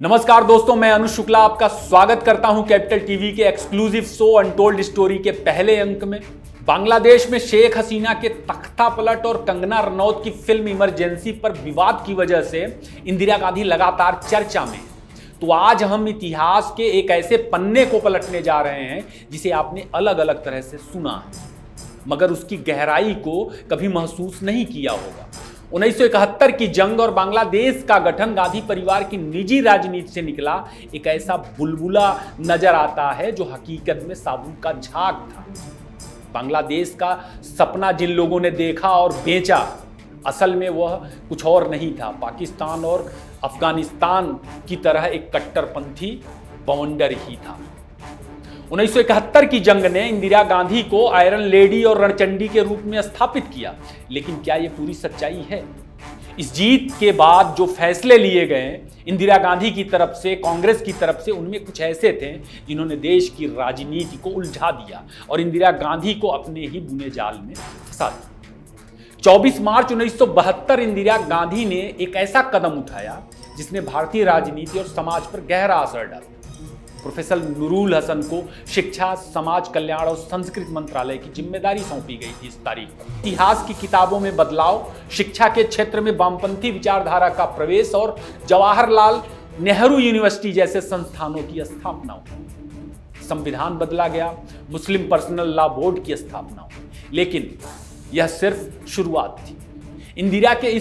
नमस्कार दोस्तों, मैं अनुज शुक्ला आपका स्वागत करता हूं कैपिटल टीवी के एक्सक्लूसिव शो अनटोल्ड स्टोरी के पहले अंक में। बांग्लादेश में शेख हसीना के तख्ता पलट और कंगना रनौत की फिल्म इमरजेंसी पर विवाद की वजह से इंदिरा गांधी लगातार चर्चा में। तो आज हम इतिहास के एक ऐसे पन्ने को पलटने जा रहे हैं जिसे आपने अलग अलग तरह से सुना है, मगर उसकी गहराई को कभी महसूस नहीं किया होगा। 1971 की जंग और बांग्लादेश का गठन गांधी परिवार की निजी राजनीति से निकला एक ऐसा बुलबुला नजर आता है जो हकीकत में साबुन का झाग था। बांग्लादेश का सपना जिन लोगों ने देखा और बेचा, असल में वह कुछ और नहीं था, पाकिस्तान और अफगानिस्तान की तरह एक कट्टरपंथी बवंडर ही था। 1971 की जंग ने इंदिरा गांधी को आयरन लेडी और रणचंडी के रूप में स्थापित किया, लेकिन क्या यह पूरी सच्चाई है? इस जीत के बाद जो फैसले लिए गए इंदिरा गांधी की तरफ से, कांग्रेस की तरफ से, उनमें कुछ ऐसे थे जिन्होंने देश की राजनीति को उलझा दिया और इंदिरा गांधी को अपने ही बुने जाल में फंसा दिया। 24 मार्च 1972 इंदिरा गांधी ने एक ऐसा कदम उठाया जिसने भारतीय राजनीति और समाज पर गहरा असर डाला। प्रोफेसर नूरुल हसन को शिक्षा, समाज कल्याण और संस्कृति मंत्रालय की जिम्मेदारी सौंपी गई थी। इस तारीख पर इतिहास की किताबों में बदलाव, शिक्षा के क्षेत्र में वामपंथी विचारधारा का प्रवेश और जवाहरलाल नेहरू यूनिवर्सिटी जैसे संस्थानों की स्थापना हुई। संविधान बदला गया, मुस्लिम पर्सनल लॉ बोर्ड की स्थापना हुई, लेकिन यह सिर्फ शुरुआत थी। इंदिरा के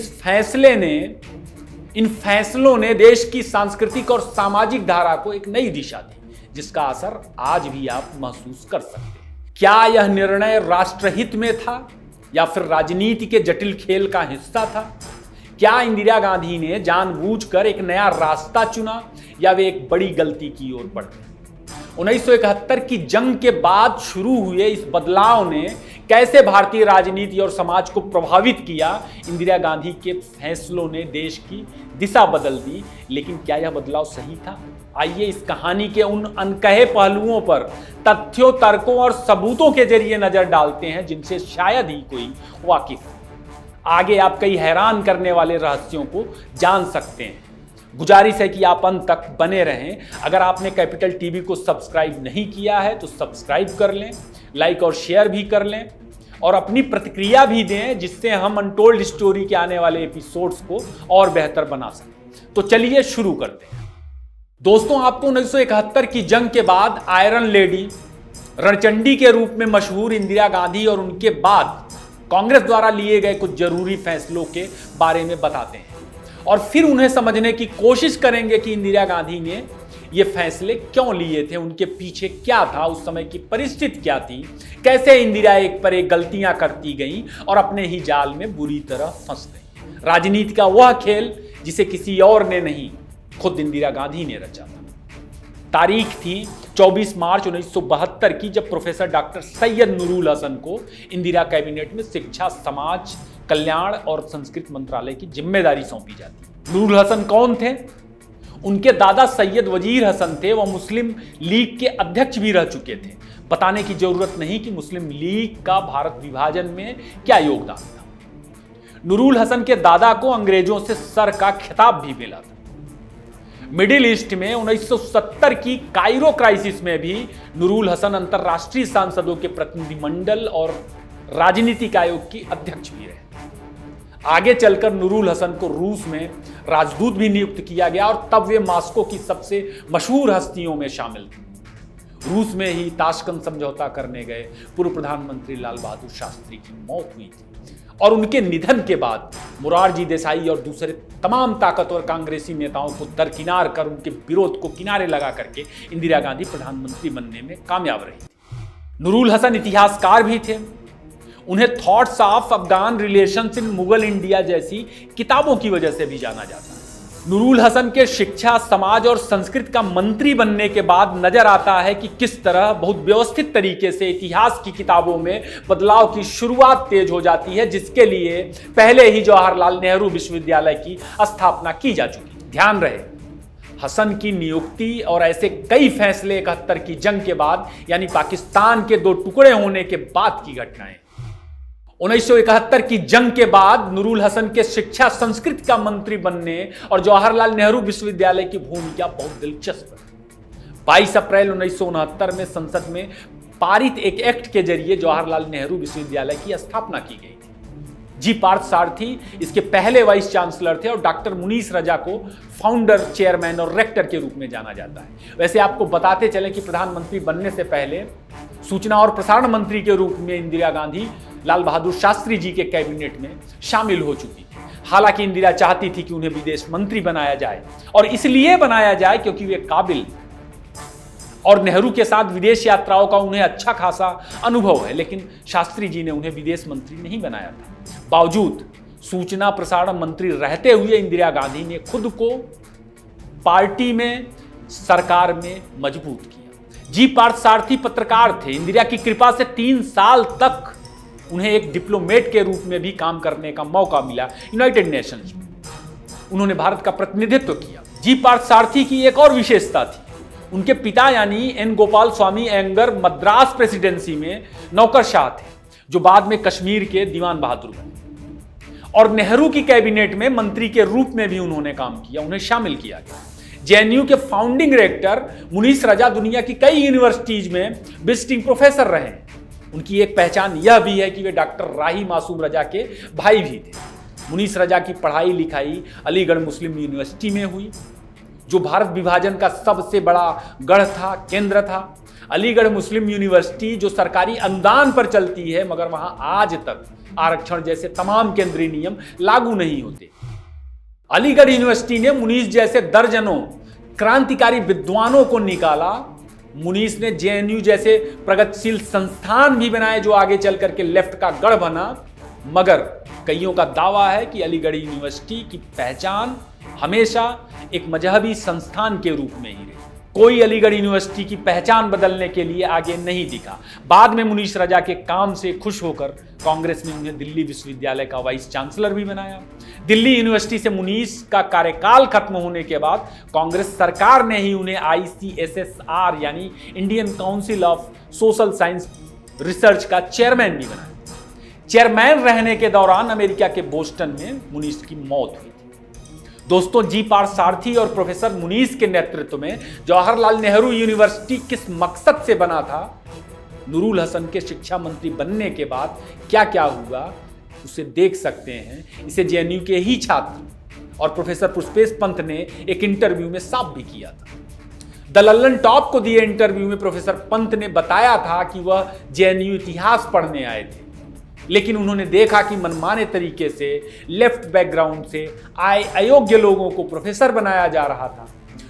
इन फैसलों ने देश की सांस्कृतिक और सामाजिक धारा को एक नई दिशा दी, जिसका असर आज भी आप महसूस कर सकते हैं। क्या यह निर्णय राष्ट्रहित में था या फिर राजनीति के जटिल खेल का हिस्सा था? क्या इंदिरा गांधी ने जानबूझकर एक नया रास्ता चुना या वे एक बड़ी गलती की ओर बढ़ गए? 1971 की जंग के बाद शुरू हुए इस बदलाव ने कैसे भारतीय राजनीति और समाज को प्रभावित किया? इंदिरा गांधी के फैसलों ने देश की दिशा बदल दी, लेकिन क्या यह बदलाव सही था? आइए इस कहानी के उन अनकहे पहलुओं पर तथ्यों, तर्कों और सबूतों के जरिए नजर डालते हैं जिनसे शायद ही कोई वाकिफ हो। आगे आप कई हैरान करने वाले रहस्यों को जान सकते हैं। गुजारिश है कि आप अंत तक बने रहें। अगर आपने कैपिटल टीवी को सब्सक्राइब नहीं किया है तो सब्सक्राइब कर लें, लाइक और शेयर भी कर लें और अपनी प्रतिक्रिया भी दें, जिससे हम अनटोल्ड स्टोरी के आने वाले एपिसोड्स को और बेहतर बना सकें। तो चलिए शुरू करते हैं। दोस्तों, आपको 1971 की जंग के बाद आयरन लेडी, रणचंडी के रूप में मशहूर इंदिरा गांधी और उनके बाद कांग्रेस द्वारा लिए गए कुछ जरूरी फैसलों के बारे में बताते हैं और फिर उन्हें समझने की कोशिश करेंगे कि इंदिरा गांधी ने ये फैसले क्यों लिए थे, उनके पीछे क्या था, उस समय की परिस्थिति क्या थी, कैसे इंदिरा एक पर एक गलतियां करती गईं और अपने ही जाल में बुरी तरह फंस गई। राजनीति का वह खेल जिसे किसी और ने नहीं, खुद इंदिरा गांधी ने रचा था। तारीख थी 24 मार्च 1972 की, जब प्रोफेसर डॉक्टर सैयद नूरुल हसन को इंदिरा कैबिनेट में शिक्षा, समाज कल्याण और संस्कृति मंत्रालय की जिम्मेदारी सौंपी जाती। नूरुल हसन कौन थे? उनके दादा सैयद वजीर हसन थे। वह मुस्लिम लीग के अध्यक्ष भी रह चुके थे। बताने की जरूरत नहीं कि मुस्लिम लीग का भारत विभाजन में क्या योगदान था। नूरुल हसन के दादा को अंग्रेजों से सर का खिताब भी मिला था। मिडिल ईस्ट में 1970 की कायरो क्राइसिस में भी नूरुल हसन अंतर्राष्ट्रीय सांसदों के प्रतिनिधिमंडल और राजनीतिक आयोग की अध्यक्ष भी रहे। आगे चलकर नूरुल हसन को रूस में राजदूत भी नियुक्त किया गया और तब वे मॉस्को की सबसे मशहूर हस्तियों में शामिल थे। रूस में ही ताशकंद समझौता करने गए पूर्व प्रधानमंत्री लाल बहादुर शास्त्री की मौत हुई थी और उनके निधन के बाद मोरारजी देसाई और दूसरे तमाम ताकतवर कांग्रेसी नेताओं को दरकिनार कर, उनके विरोध को किनारे लगा करके इंदिरा गांधी प्रधानमंत्री बनने में कामयाब रही थी। नूरुल हसन इतिहासकार भी थे। उन्हें thoughts of Afghan relations in Mughal India जैसी किताबों की वजह से भी जाना जाता है। नूरुल हसन के शिक्षा, समाज और संस्कृति का मंत्री बनने के बाद नजर आता है कि किस तरह बहुत व्यवस्थित तरीके से इतिहास की किताबों में बदलाव की शुरुआत तेज हो जाती है, जिसके लिए पहले ही जवाहरलाल नेहरू विश्वविद्यालय की स्थापना की जा चुकी। ध्यान रहे, हसन की नियुक्ति और ऐसे कई फैसले 71 की जंग के बाद, यानी पाकिस्तान के दो टुकड़े होने के बाद की घटनाएं। 1971 की जंग के बाद नूरुल हसन के शिक्षा संस्कृति का मंत्री बनने और जवाहरलाल नेहरू विश्वविद्यालय की भूमिका बहुत दिलचस्प है। 22 अप्रैल 1969 में संसद में पारित एक एक्ट के जरिए जवाहरलाल नेहरू विश्वविद्यालय की स्थापना की गई थी। जी पार्थ सारथी इसके पहले वाइस चांसलर थे और डॉक्टर मुनीस रजा को फाउंडर, चेयरमैन और रेक्टर के रूप में जाना जाता है। वैसे आपको बताते चले कि प्रधानमंत्री बनने से पहले सूचना और प्रसारण मंत्री के रूप में इंदिरा गांधी लाल बहादुर शास्त्री जी के कैबिनेट में शामिल हो चुकी थी। हालांकि इंदिरा चाहती थी कि उन्हें विदेश मंत्री बनाया जाए और इसलिए बनाया जाए क्योंकि वे काबिल और नेहरू के साथ विदेश यात्राओं का उन्हें अच्छा खासा अनुभव है, लेकिन शास्त्री जी ने उन्हें विदेश मंत्री नहीं बनाया था। बावजूद सूचना प्रसारण मंत्री रहते हुए इंदिरा गांधी ने खुद को पार्टी में, सरकार में मजबूत किया। जी पार्थ सारथी पत्रकार थे। इंदिरा की कृपा से 3 साल तक उन्हें एक डिप्लोमेट के रूप में भी काम करने का मौका मिला यूनाइटेड नेशंस में। उन्होंने भारत का प्रतिनिधित्व किया। जी पार्थ सारथी की एक और विशेषता थी, उनके पिता यानी एन गोपाल स्वामी अयंगर मद्रास प्रेसिडेंसी में नौकरशाह थे, जो बाद में कश्मीर के दीवान बहादुर बने और नेहरू की कैबिनेट में मंत्री के रूप में भी उन्होंने काम किया, उन्हें शामिल किया गया। जेएनयू के फाउंडिंग डायरेक्टर मुनीस रजा दुनिया की कई यूनिवर्सिटीज में विजिटिंग प्रोफेसर रहे। उनकी एक पहचान यह भी है कि वे डॉक्टर राही मासूम रजा के भाई भी थे। मुनीस रजा की पढ़ाई लिखाई अलीगढ़ मुस्लिम यूनिवर्सिटी में हुई, जो भारत विभाजन का सबसे बड़ा गढ़ था, केंद्र था। अलीगढ़ मुस्लिम यूनिवर्सिटी जो सरकारी अनुदान पर चलती है, मगर वहां आज तक आरक्षण जैसे तमाम केंद्रीय नियम लागू नहीं होते। अलीगढ़ यूनिवर्सिटी ने मुनीस जैसे दर्जनों क्रांतिकारी विद्वानों को निकाला। मुनीस ने जेएनयू जैसे प्रगतिशील संस्थान भी बनाए जो आगे चल करके लेफ्ट का गढ़ बना, मगर कईयों का दावा है कि अलीगढ़ यूनिवर्सिटी की पहचान हमेशा एक मजहबी संस्थान के रूप में ही रही। कोई अलीगढ़ यूनिवर्सिटी की पहचान बदलने के लिए आगे नहीं दिखा। बाद में मुनीस रजा के काम से खुश होकर कांग्रेस ने उन्हें दिल्ली विश्वविद्यालय का वाइस चांसलर भी बनाया। दिल्ली यूनिवर्सिटी से मुनीस का कार्यकाल खत्म होने के बाद कांग्रेस सरकार ने ही उन्हें ICSSR यानी Indian council of social science research का चेयरमैन भी बनाया। चेयरमैन रहने के दौरान अमेरिका के बोस्टन में मुनीस की मौत हुई। दोस्तों, जी पार्थ सारथी और प्रोफेसर मुनीस के नेतृत्व में जवाहरलाल नेहरू यूनिवर्सिटी किस मकसद से बना था, नूरुल हसन के शिक्षा मंत्री बनने के बाद क्या क्या हुआ, उसे देख सकते हैं। इसे जेएनयू के ही छात्र और प्रोफेसर पुष्पेश पंत ने एक इंटरव्यू में साफ भी किया था। द लल्लन टॉप को दिए इंटरव्यू में प्रोफेसर पंत ने बताया था कि वह जेएनयू इतिहास पढ़ने आए थे, लेकिन उन्होंने देखा कि मनमाने तरीके से लेफ्ट बैकग्राउंड से आए अयोग्य लोगों को प्रोफेसर बनाया जा रहा था।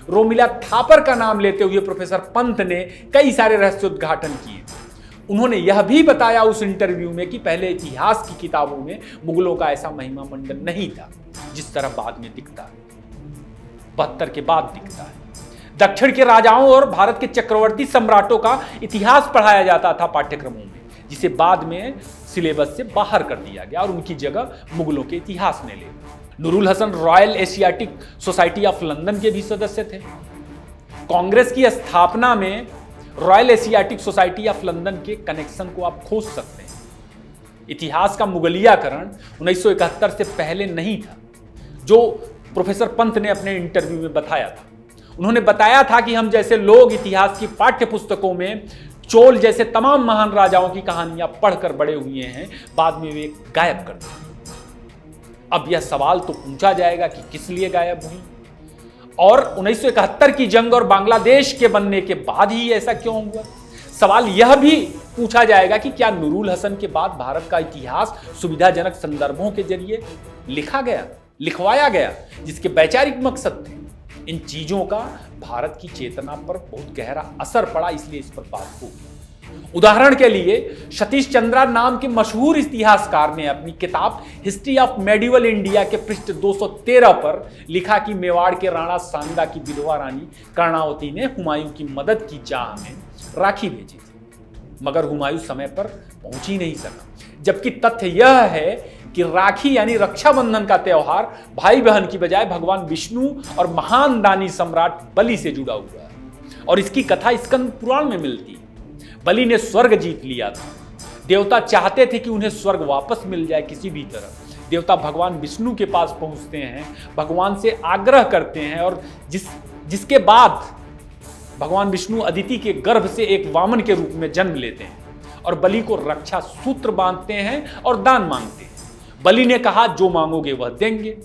रोमिला थापर का नाम लेते हुए प्रोफेसर पंत ने कई सारे रहस्योद्घाटन किए। उन्होंने यह भी बताया उस इंटरव्यू में कि पहले इतिहास की किताबों में मुगलों का ऐसा महिमा मंडन नहीं था जिस तरह बाद में दिखता है, 72 के बाद दिखता है। दक्षिण के राजाओं और भारत के चक्रवर्ती सम्राटों का इतिहास पढ़ाया जाता था पाठ्यक्रमों में, जिसे बाद में सिलेबस से बाहर कर दिया गया और उनकी जगह मुगलों के इतिहास ने ले। Nurul Hasan royal Asiatic society of London के भी सदस्य थे। कांग्रेस की स्थापना में royal Asiatic society of London के कनेक्शन को आप खोज सकते हैं। इतिहास का मुगलियाकरण 1971 से पहले नहीं था, जो प्रोफेसर पंत ने अपने इंटरव्यू में बताया था। उन्होंने बताया था कि हम जैसे लोग इतिहास की पाठ्य पुस्तकों में चोल जैसे तमाम महान राजाओं की कहानियां पढ़कर बड़े हुए हैं, बाद में वे गायब कर दिए। अब यह सवाल तो पूछा जाएगा कि किस लिए गायब हुई, और 1971 की जंग और बांग्लादेश के बनने के बाद ही ऐसा क्यों हुआ। सवाल यह भी पूछा जाएगा कि क्या नूरुल हसन के बाद भारत का इतिहास सुविधाजनक संदर्भों के जरिए लिखवाया गया, जिसके वैचारिक मकसद थे। इन चीजों का भारत की चेतना पर बहुत गहरा असर पड़ा, इसलिए इस पर बात होगी। उदाहरण के लिए सतीश चंद्रा नाम के मशहूर इतिहासकार ने अपनी किताब हिस्ट्री ऑफ मेडिवल इंडिया के पृष्ठ 213 पर लिखा कि मेवाड़ के राणा सांगा की विधवा रानी कर्णावती ने हुमायूं की मदद की चाह में राखी भेजी थी, मगर हुमायूं समय पर पहुंच ही नहीं सका। जबकि तथ्य यह है कि राखी यानी रक्षाबंधन का त्यौहार भाई बहन की बजाय भगवान विष्णु और महान दानी सम्राट बलि से जुड़ा हुआ है, और इसकी कथा स्कंद पुराण में मिलती है। बलि ने स्वर्ग जीत लिया था, देवता चाहते थे कि उन्हें स्वर्ग वापस मिल जाए किसी भी तरह। देवता भगवान विष्णु के पास पहुंचते हैं, भगवान से आग्रह करते हैं और जिसके बाद भगवान विष्णु अदिति के गर्भ से एक वामन के रूप में जन्म लेते हैं और बलि को रक्षा सूत्र बांधते हैं और दान मांगते हैं। बलि ने कहा जो मांगोगे वह देंगे।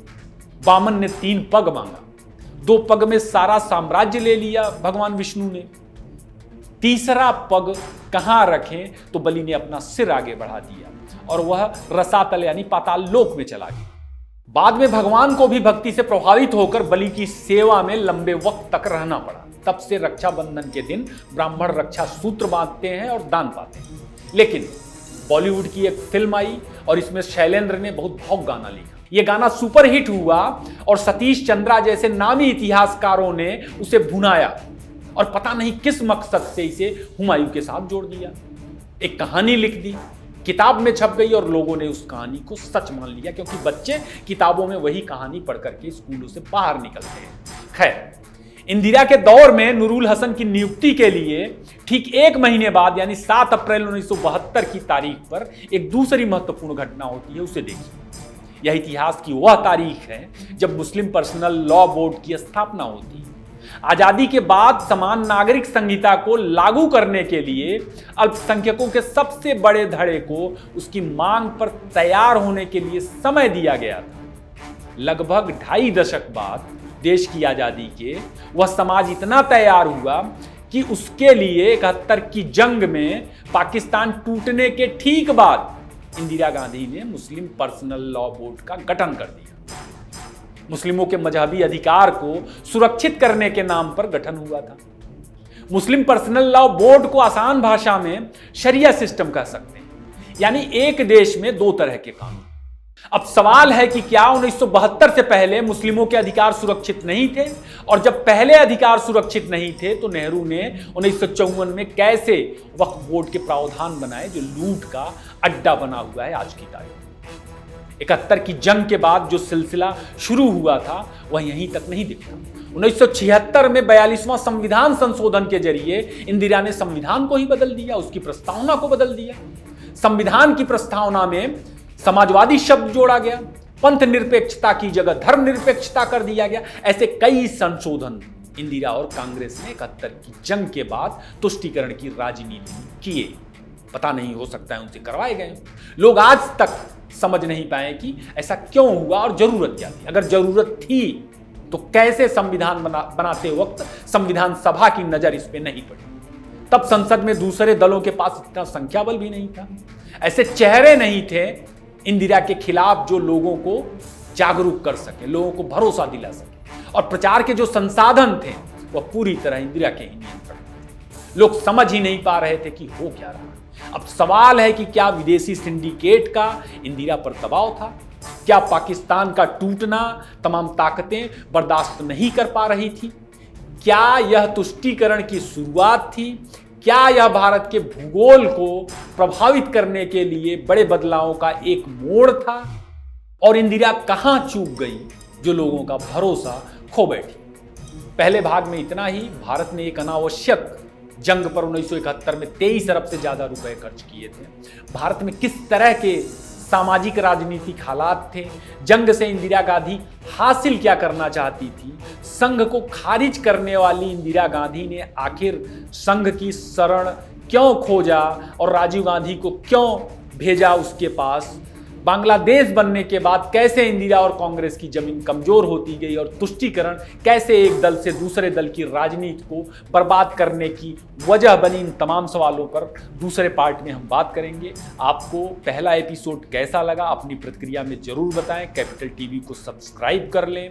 वामन ने 3 पग मांगा, 2 पग में सारा साम्राज्य ले लिया भगवान विष्णु ने। तीसरा पग कहां रखें तो बलि ने अपना सिर आगे बढ़ा दिया और वह रसातल यानी पाताल लोक में चला गया। बाद में भगवान को भी भक्ति से प्रभावित होकर बलि की सेवा में लंबे वक्त तक रहना पड़ा। तब से रक्षाबंधन के दिन ब्राह्मण रक्षा सूत्र बांधते हैं और दान पाते हैं। लेकिन बॉलीवुड की एक फिल्म आई और इसमें शैलेंद्र ने बहुत भावुक गाना लिखा। यह गाना सुपरहिट हुआ और सतीश चंद्रा जैसे नामी इतिहासकारों ने उसे भुनाया और पता नहीं किस मकसद से इसे हुमायूं के साथ जोड़ दिया। एक कहानी लिख दी, किताब में छप गई और लोगों ने उस कहानी को सच मान लिया, क्योंकि बच्चे किताबों में वही कहानी पढ़ करके स्कूलों से बाहर निकलते हैं। खैर, इंदिरा के दौर में नूरुल हसन की नियुक्ति के लिए ठीक 1 महीने बाद यानी 7 अप्रैल 1972 की तारीख पर एक दूसरी महत्वपूर्ण घटना होती है। उसे देखिए। यह इतिहास की वह तारीख है जब मुस्लिम पर्सनल लॉ बोर्ड की स्थापना होती है। आजादी के बाद समान नागरिक संहिता को लागू करने के लिए अल्पसंख्यकों के सबसे बड़े धड़े को उसकी मांग पर तैयार होने के लिए समय दिया गया था। लगभग 2.5 दशक बाद देश की आजादी के वह समाज इतना तैयार हुआ कि उसके लिए 71 की जंग में पाकिस्तान टूटने के ठीक बाद इंदिरा गांधी ने मुस्लिम पर्सनल लॉ बोर्ड का गठन कर दिया। मुस्लिमों के मजहबी अधिकार को सुरक्षित करने के नाम पर गठन हुआ था। मुस्लिम पर्सनल लॉ बोर्ड को आसान भाषा में शरिया सिस्टम कह सकते हैं, यानी एक देश में 2 तरह के कानून। अब सवाल है कि क्या 1972 से पहले मुस्लिमों के अधिकार सुरक्षित नहीं थे, और जब पहले अधिकार सुरक्षित नहीं थे तो नेहरू ने 1954 में कैसे वक्फ बोर्ड के प्रावधान बनाए जो लूट का अड्डा बना हुआ है आज की तारीख। 71 की जंग के बाद जो सिलसिला शुरू हुआ था वह यहीं तक नहीं दिखा। 1976 में 42वां संविधान संशोधन के जरिए इंदिरा ने संविधान को ही बदल दिया, उसकी प्रस्तावना को बदल दिया। संविधान की प्रस्तावना में समाजवादी शब्द जोड़ा गया, पंथ निरपेक्षता की जगह धर्म निरपेक्षता कर दिया गया। ऐसे कई संशोधन इंदिरा और कांग्रेस ने 71 की जंग के बाद तुष्टीकरण की राजनीति किए। पता नहीं, हो सकता है उनसे करवाए गए। लोग आज तक समझ नहीं पाए कि ऐसा क्यों हुआ और जरूरत क्या थी। अगर जरूरत थी तो कैसे संविधान बनाते वक्त संविधान सभा की नजर इस पे नहीं पड़ी। तब संसद में दूसरे दलों के पास इतना संख्या बल भी नहीं था, ऐसे चेहरे नहीं थे इंदिरा के खिलाफ जो लोगों को जागरूक कर सके, लोगों को भरोसा दिला सके। और प्रचार के जो संसाधन थे वह पूरी तरह इंदिरा के ही नियंत्रण में। लोग समझ ही नहीं पा रहे थे कि हो क्या रहा। अब सवाल है कि क्या विदेशी सिंडिकेट का इंदिरा पर दबाव था? क्या पाकिस्तान का टूटना तमाम ताकतें बर्दाश्त नहीं कर पा रही थी? क्या यह तुष्टीकरण की शुरुआत थी? क्या यह भारत के भूगोल को प्रभावित करने के लिए बड़े बदलावों का एक मोड़ था? और इंदिरा कहां चूक गई जो लोगों का भरोसा खो बैठी? पहले भाग में इतना ही। भारत ने एक अनावश्यक जंग पर 1971 में 23 अरब से ज्यादा रुपए खर्च किए थे। भारत में किस तरह के सामाजिक राजनीतिक हालात थे, जंग से इंदिरा गांधी हासिल क्या करना चाहती थी, संघ को खारिज करने वाली इंदिरा गांधी ने आखिर संघ की शरण क्यों खोजा और राजीव गांधी को क्यों भेजा उसके पास, बांग्लादेश बनने के बाद कैसे इंदिरा और कांग्रेस की जमीन कमजोर होती गई और तुष्टीकरण कैसे एक दल से दूसरे दल की राजनीति को बर्बाद करने की वजह बनी, इन तमाम सवालों पर दूसरे पार्ट में हम बात करेंगे। आपको पहला एपिसोड कैसा लगा अपनी प्रतिक्रिया में जरूर बताएं। कैपिटल टीवी को सब्सक्राइब कर लें।